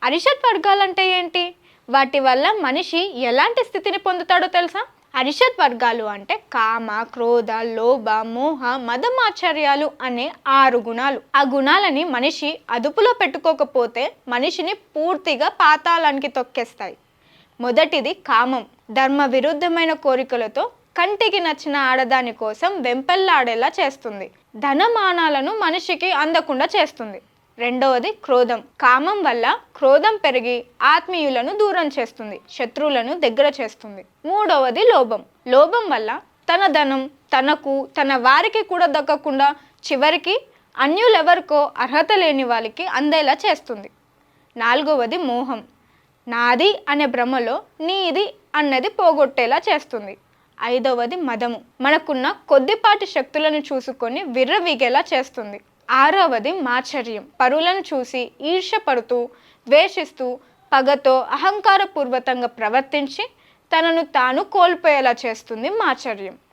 అరిషత్ వర్గాలంటే ఏంటి? వాటి వల్ల మనిషి ఎలాంటి స్థితిని పొందుతాడో తెలుసా? అరిషత్ వర్గాలు అంటే కామ, క్రోధ, లోభ, మోహ, మదమాచర్యాలు అనే 6 గుణాలు. ఆ గుణాలని మనిషి అదుపులో పెట్టుకోకపోతే మనిషిని పూర్తిగా పాతాళానికి తొక్కేస్తాయి. మొదటిది కామం. ధర్మ విరుద్ధమైన కోరికలతో కంటికి నచ్చిన ఆడదాని కోసం వెంపెల్లాడేలా చేస్తుంది. ధనమానాలను మనిషికి అందకుండా చేస్తుంది. రెండవది క్రోధం. కామం వల్ల క్రోధం పెరిగి ఆత్మీయులను దూరం చేస్తుంది, శత్రువులను దగ్గర చేస్తుంది. మూడవది లోభం. లోభం వల్ల తన ధనం తనకు, తన వారికి కూడా దక్కకుండా చివరికి అన్యులెవరికో అర్హత లేని వాళ్ళకి అందేలా చేస్తుంది. నాలుగవది మోహం. నాది అనే భ్రమలో నీది అన్నది పోగొట్టేలా చేస్తుంది. ఐదవది మదము. మనకున్న కొద్దిపాటి శక్తులను చూసుకొని విర్రవీగేలా చేస్తుంది. ఆరవది మాచర్యం. పరులను చూసి ఈర్ష్యపడుతూ, ద్వేషిస్తూ, పగతో అహంకారపూర్వకంగా ప్రవర్తించి తనను తాను కోల్పోయేలా చేస్తుంది మాచర్యం.